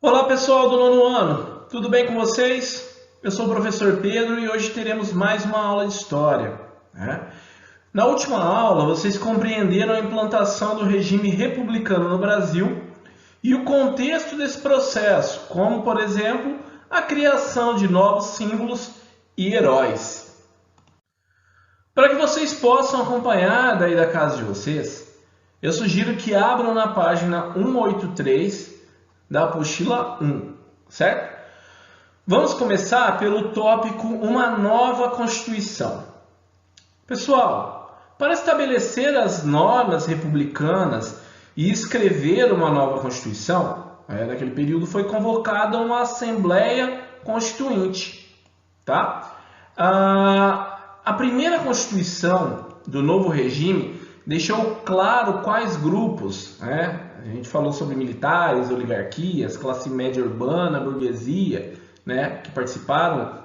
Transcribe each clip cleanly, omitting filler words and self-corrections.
Olá pessoal do nono ano, tudo bem com vocês? Eu sou o professor Pedro e hoje teremos mais uma aula de História, né? Na última aula vocês compreenderam a implantação do regime republicano no Brasil e o contexto desse processo, como por exemplo a criação de novos símbolos e heróis. Para que vocês possam acompanhar daí da casa de vocês, eu sugiro que abram na página 183 da apostila 1, certo? Vamos começar pelo tópico Uma Nova Constituição. Pessoal, para estabelecer as normas republicanas e escrever uma nova Constituição, naquele período foi convocada uma Assembleia Constituinte. Tá? A primeira Constituição do novo regime deixou claro quais grupos, a gente falou sobre militares, oligarquias, classe média urbana, burguesia, que participaram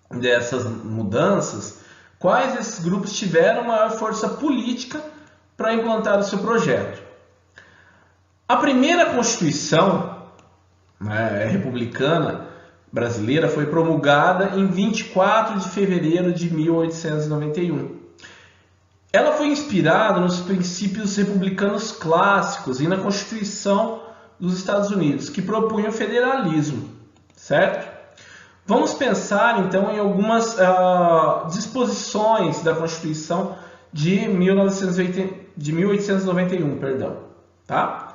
dessas mudanças, quais esses grupos tiveram maior força política para implantar o seu projeto. A primeira Constituição republicana brasileira foi promulgada em 24 de fevereiro de 1891. Ela foi inspirada nos princípios republicanos clássicos e na Constituição dos Estados Unidos, que propunha o federalismo, certo? Vamos pensar então em algumas disposições da Constituição de 1891, tá?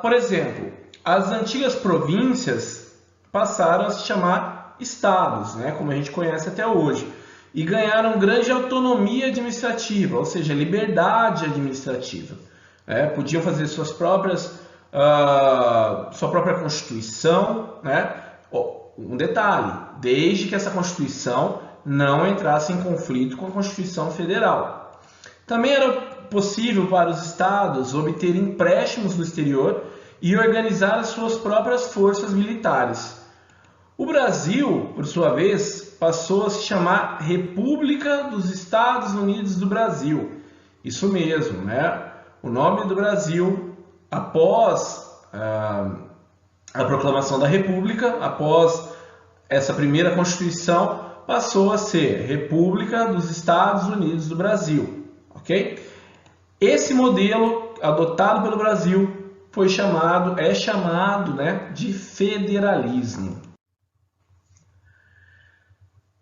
Por exemplo, as antigas províncias passaram a se chamar estados, como a gente conhece até hoje, e ganharam grande autonomia administrativa, ou seja, liberdade administrativa. Podiam fazer sua própria Constituição, um detalhe, desde que essa Constituição não entrasse em conflito com a Constituição Federal. Também era possível para os estados obter empréstimos no exterior e organizar as suas próprias forças militares. O Brasil, por sua vez, passou a se chamar República dos Estados Unidos do Brasil. Isso mesmo, O nome do Brasil, após a proclamação da República, após essa primeira Constituição, passou a ser República dos Estados Unidos do Brasil, ok? Esse modelo adotado pelo Brasil é chamado de federalismo.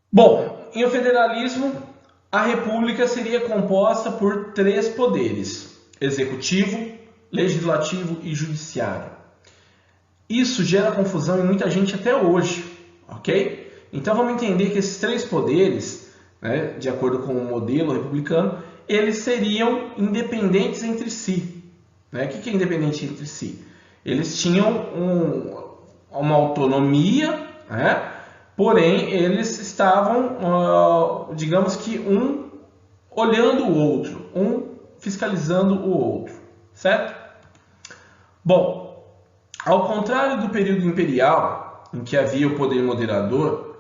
Bom, em o federalismo, a república seria composta por 3 poderes: executivo, legislativo e judiciário. Isso gera confusão em muita gente até hoje, ok? Então vamos entender que esses 3 poderes, de acordo com o modelo republicano, eles seriam independentes entre si. O que é independente entre si? Eles tinham uma autonomia, porém, eles estavam, digamos que um olhando o outro, um fiscalizando o outro, certo? Bom, ao contrário do período imperial, em que havia o poder moderador,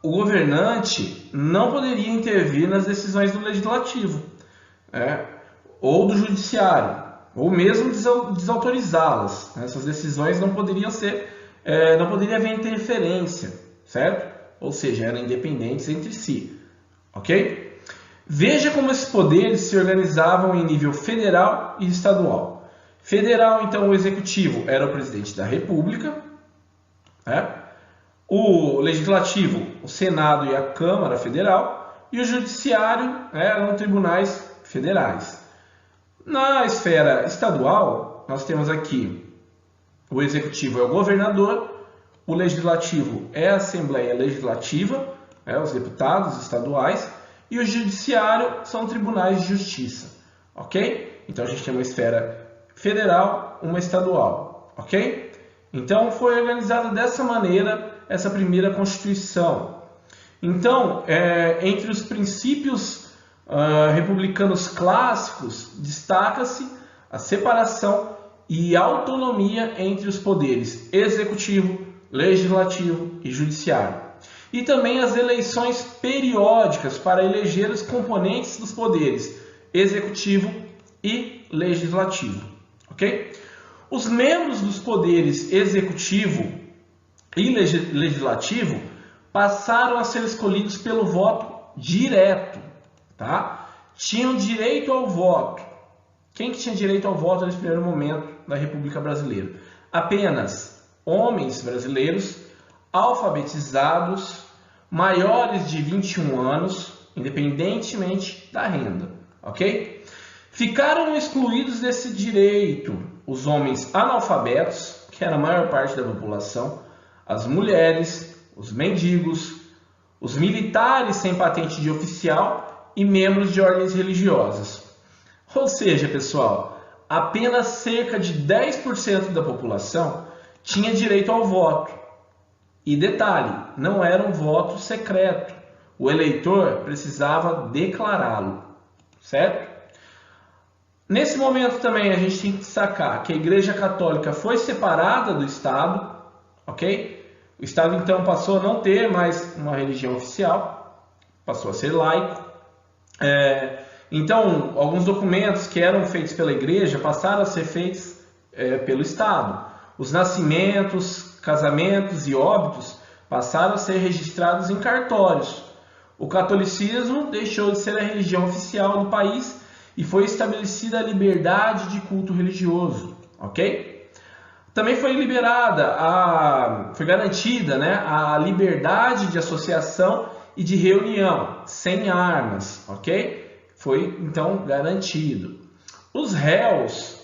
o governante não poderia intervir nas decisões do legislativo, ou do judiciário, ou mesmo desautorizá-las. Essas decisões não poderiam não poderia haver interferência, certo? Ou seja, eram independentes entre si, ok? Veja como esses poderes se organizavam em nível federal e estadual. Federal, então, o executivo era o presidente da República, o legislativo, o Senado e a Câmara Federal, e o judiciário eram tribunais federais. Na esfera estadual, nós temos aqui o executivo é o governador, o legislativo é a Assembleia Legislativa, os deputados estaduais, e o judiciário são tribunais de justiça, ok? Então a gente tem uma esfera federal, uma estadual, ok? Então foi organizada dessa maneira essa primeira Constituição. Então, entre os princípios republicanos clássicos, destaca-se a separação e autonomia entre os poderes executivo, legislativo e judiciário. E também as eleições periódicas para eleger os componentes dos poderes executivo e legislativo. Ok? Os membros dos poderes executivo e legislativo passaram a ser escolhidos pelo voto direto, tá? Tinham direito ao voto. Quem que tinha direito ao voto nesse primeiro momento da República Brasileira? Apenas homens brasileiros alfabetizados, maiores de 21 anos, independentemente da renda, ok? Ficaram excluídos desse direito os homens analfabetos, que era a maior parte da população, as mulheres, os mendigos, os militares sem patente de oficial e membros de ordens religiosas. Ou seja, pessoal, apenas cerca de 10% da população tinha direito ao voto. E detalhe, não era um voto secreto. O eleitor precisava declará-lo, certo? Nesse momento também a gente tem que destacar que a Igreja Católica foi separada do Estado, ok? O Estado então passou a não ter mais uma religião oficial, passou a ser laico. Então, alguns documentos que eram feitos pela Igreja passaram a ser feitos pelo Estado. Os nascimentos, casamentos e óbitos passaram a ser registrados em cartórios. O catolicismo deixou de ser a religião oficial do país e foi estabelecida a liberdade de culto religioso, ok? Também foi garantida, né, a liberdade de associação e de reunião, sem armas, ok? Foi então garantido. Os réus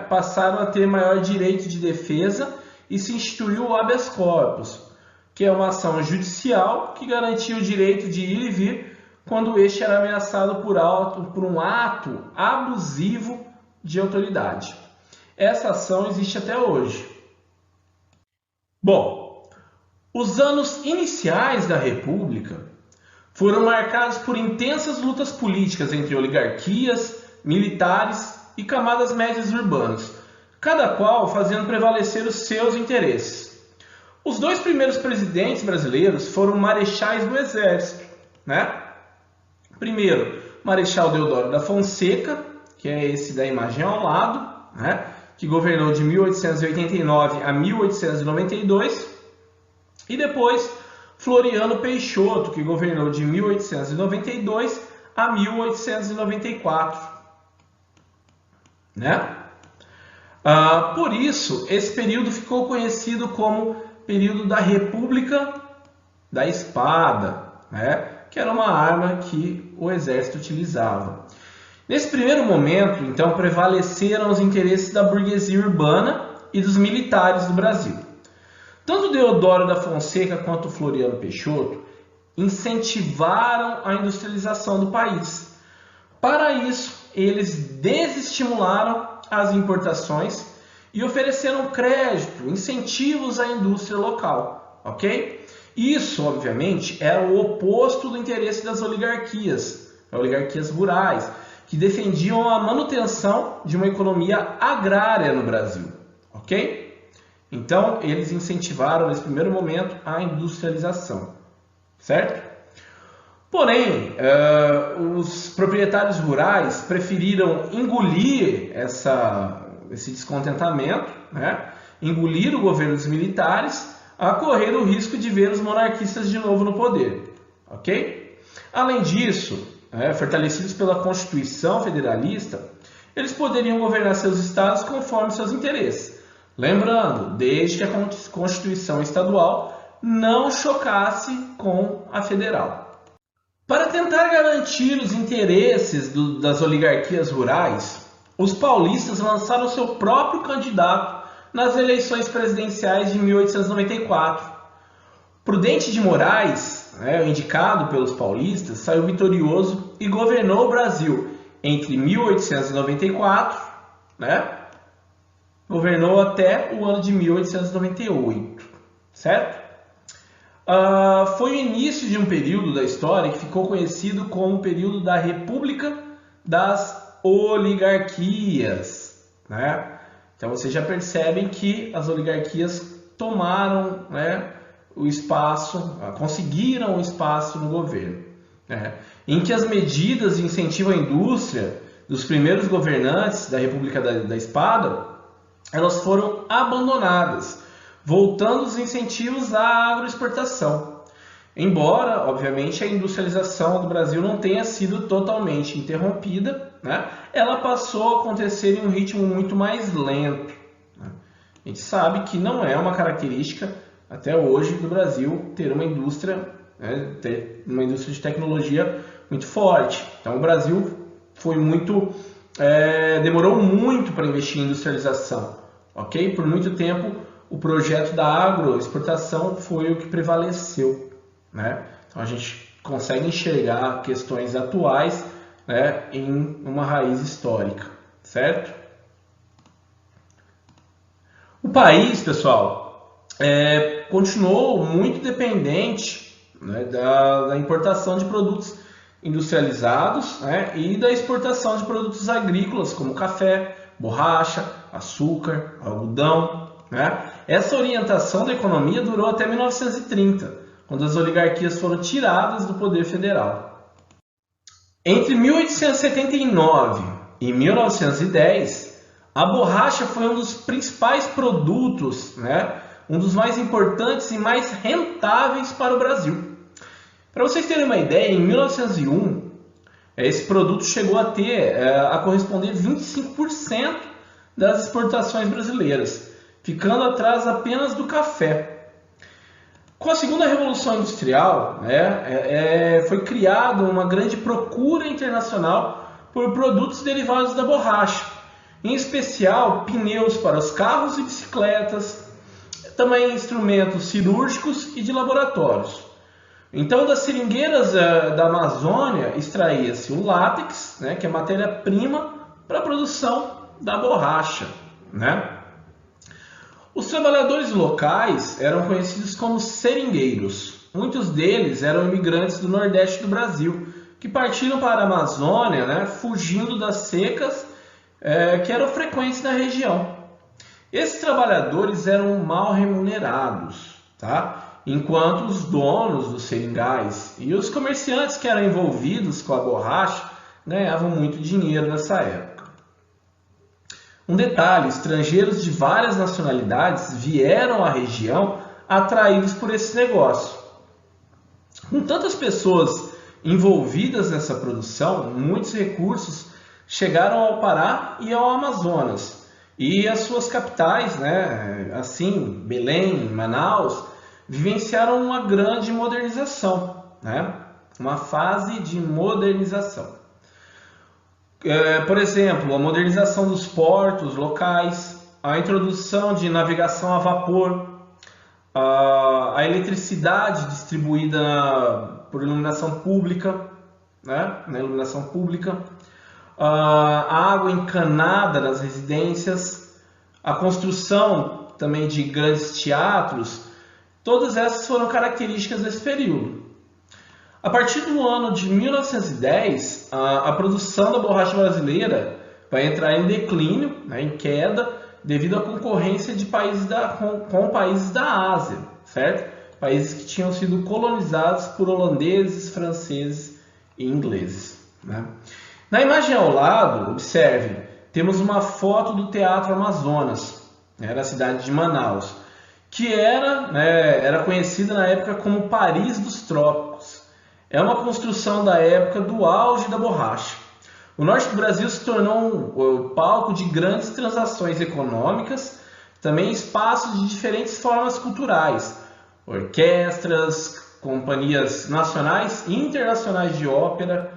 passaram a ter maior direito de defesa e se instituiu o habeas corpus, que é uma ação judicial que garantia o direito de ir e vir quando este era ameaçado por um ato abusivo de autoridade. Essa ação existe até hoje. Bom, os anos iniciais da República foram marcados por intensas lutas políticas entre oligarquias, militares e camadas médias urbanas, cada qual fazendo prevalecer os seus interesses. Os dois primeiros presidentes brasileiros foram marechais do Exército, né? Primeiro, Marechal Deodoro da Fonseca, que é esse da imagem ao lado, né? Que governou de 1889 a 1892, e depois Floriano Peixoto, que governou de 1892 a 1894, né? Por isso, esse período ficou conhecido como período da República da Espada, né? Que era uma arma que o exército utilizava. Nesse primeiro momento, então, prevaleceram os interesses da burguesia urbana e dos militares do Brasil. Tanto Deodoro da Fonseca quanto Floriano Peixoto incentivaram a industrialização do país. Para isso, eles desestimularam as importações e ofereceram crédito, incentivos à indústria local, ok? Isso, obviamente, era o oposto do interesse das oligarquias rurais, que defendiam a manutenção de uma economia agrária no Brasil, ok? Então, eles incentivaram, nesse primeiro momento, a industrialização, certo? Porém, os proprietários rurais preferiram engolir esse descontentamento, né? Engolir o governo dos militares, a correr o risco de ver os monarquistas de novo no poder, ok? Além disso, fortalecidos pela Constituição Federalista, eles poderiam governar seus estados conforme seus interesses. Lembrando, desde que a Constituição Estadual não chocasse com a federal. Para tentar garantir os interesses das oligarquias rurais, os paulistas lançaram seu próprio candidato nas eleições presidenciais de 1894. Prudente de Moraes, indicado pelos paulistas, saiu vitorioso e governou o Brasil entre 1894, governou até o ano de 1898, certo? Foi o início de um período da história que ficou conhecido como o período da República das Oligarquias, né? Então vocês já percebem que as oligarquias tomaram, o espaço, conseguiram o espaço no governo, em que as medidas de incentivo à indústria dos primeiros governantes da República da Espada elas foram abandonadas, voltando os incentivos à agroexportação. Embora, obviamente, a industrialização do Brasil não tenha sido totalmente interrompida, né, ela passou a acontecer em um ritmo muito mais lento. Né? A gente sabe que não é uma característica, até hoje, do Brasil ter uma indústria, né, ter uma indústria de tecnologia muito forte. Então, o Brasil foi demorou muito para investir em industrialização. Ok? Por muito tempo, o projeto da agroexportação foi o que prevaleceu. Né? Então a gente consegue enxergar questões atuais, né, em uma raiz histórica, certo? O país, pessoal, continuou muito dependente, né, da importação de produtos industrializados, né, e da exportação de produtos agrícolas como café, borracha, açúcar, algodão. Né? Essa orientação da economia durou até 1930, quando as oligarquias foram tiradas do poder federal. Entre 1879 e 1910, a borracha foi um dos principais produtos, né, um dos mais importantes e mais rentáveis para o Brasil. Para vocês terem uma ideia, em 1901, esse produto chegou a corresponder 25% das exportações brasileiras, ficando atrás apenas do café. Com a segunda revolução industrial, né, foi criada uma grande procura internacional por produtos derivados da borracha, em especial pneus para os carros e bicicletas, também instrumentos cirúrgicos e de laboratórios. Então, das seringueiras da Amazônia extraía-se o látex, né, que é a matéria-prima para a produção da borracha. Né? Os trabalhadores locais eram conhecidos como seringueiros. Muitos deles eram imigrantes do Nordeste do Brasil, que partiram para a Amazônia, né, fugindo das secas que eram frequentes na região. Esses trabalhadores eram mal remunerados, tá? Enquanto os donos dos seringais e os comerciantes que eram envolvidos com a borracha ganhavam muito dinheiro nessa época. Um detalhe, estrangeiros de várias nacionalidades vieram à região atraídos por esse negócio. Com tantas pessoas envolvidas nessa produção, muitos recursos chegaram ao Pará e ao Amazonas. E as suas capitais, né, assim, Belém, Manaus, vivenciaram uma grande modernização, né? Uma fase de modernização. Por exemplo, a modernização dos portos locais, a introdução de navegação a vapor, a eletricidade distribuída por iluminação pública, né? Na iluminação pública, a água encanada nas residências, a construção também de grandes teatros. Todas essas foram características desse período. A partir do ano de 1910, a produção da borracha brasileira vai entrar em declínio, né, em queda, devido à concorrência de países com países da Ásia, certo? Países que tinham sido colonizados por holandeses, franceses e ingleses. Né? Na imagem ao lado, observe, temos uma foto do Teatro Amazonas, né, na cidade de Manaus, que era conhecida na época como Paris dos Trópicos. É uma construção da época do auge da borracha. O norte do Brasil se tornou o palco de grandes transações econômicas, também espaços de diferentes formas culturais, orquestras, companhias nacionais e internacionais de ópera,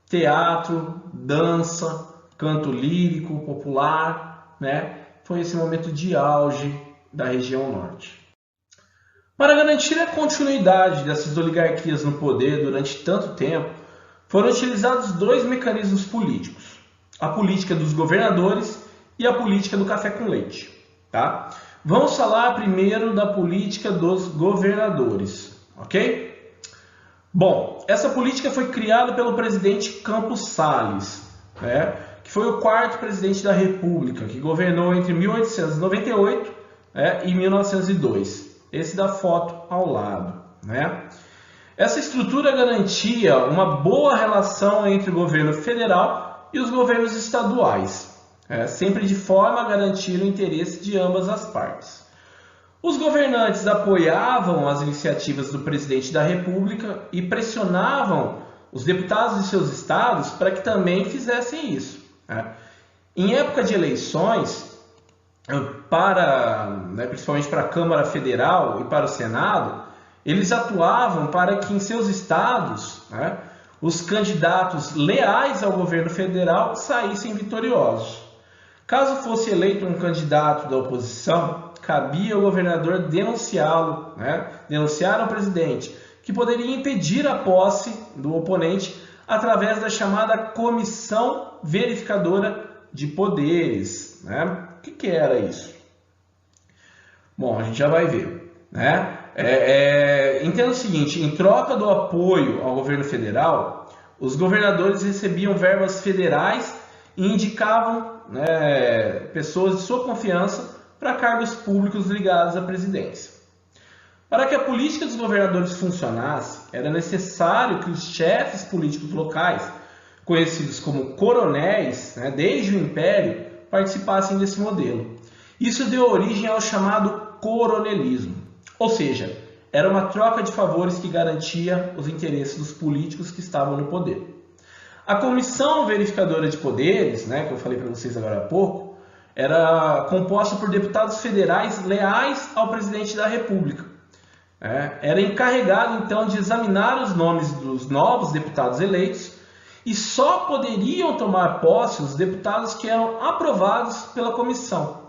teatro, dança, canto lírico, popular, né? Foi esse momento de auge da região norte. Para garantir a continuidade dessas oligarquias no poder durante tanto tempo, foram utilizados dois mecanismos políticos: a política dos governadores e a política do café com leite. Tá? Vamos falar primeiro da política dos governadores, ok? Bom, essa política foi criada pelo presidente Campos Salles, né, que foi o quarto presidente da República, que governou entre 1898 e 1902. Esse da foto ao lado. Né? Essa estrutura garantia uma boa relação entre o governo federal e os governos estaduais. sempre de forma a garantir o interesse de ambas as partes. Os governantes apoiavam as iniciativas do presidente da República e pressionavam os deputados de seus estados para que também fizessem isso. Em época de eleições, principalmente para a Câmara Federal e para o Senado, eles atuavam para que em seus estados os candidatos leais ao governo federal saíssem vitoriosos. Caso fosse eleito um candidato da oposição, cabia ao governador denunciá-lo, denunciar ao presidente, que poderia impedir a posse do oponente através da chamada Comissão Verificadora de Poderes. O que era isso? Bom, a gente já vai ver. Entenda o seguinte: em troca do apoio ao governo federal, os governadores recebiam verbas federais e indicavam pessoas de sua confiança para cargos públicos ligados à presidência. Para que a política dos governadores funcionasse, era necessário que os chefes políticos locais, conhecidos como coronéis, desde o Império, participassem desse modelo. Isso deu origem ao chamado coronelismo, ou seja, era uma troca de favores que garantia os interesses dos políticos que estavam no poder. A Comissão Verificadora de Poderes, que eu falei para vocês agora há pouco, era composta por deputados federais leais ao presidente da República. Era encarregado, então, de examinar os nomes dos novos deputados eleitos e só poderiam tomar posse os deputados que eram aprovados pela comissão,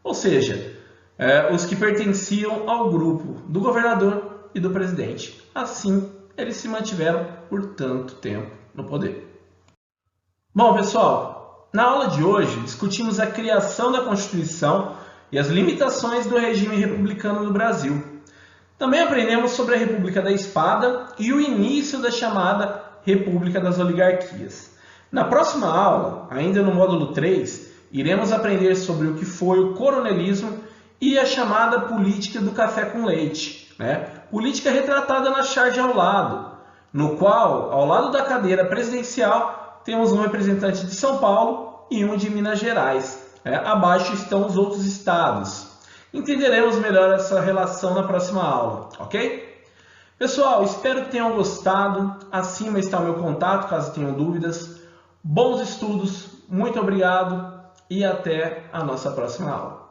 ou seja, os que pertenciam ao grupo do governador e do presidente. Assim, eles se mantiveram por tanto tempo no poder. Bom, pessoal, na aula de hoje discutimos a criação da Constituição e as limitações do regime republicano no Brasil. Também aprendemos sobre a República da Espada e o início da chamada República das Oligarquias. Na próxima aula, ainda no módulo 3, iremos aprender sobre o que foi o coronelismo e a chamada política do café com leite, política retratada na charge ao lado, no qual, ao lado da cadeira presidencial, temos um representante de São Paulo e um de Minas Gerais. Abaixo estão os outros estados. Entenderemos melhor essa relação na próxima aula, ok? Pessoal, espero que tenham gostado. Acima está o meu contato, caso tenham dúvidas. Bons estudos, muito obrigado e até a nossa próxima aula.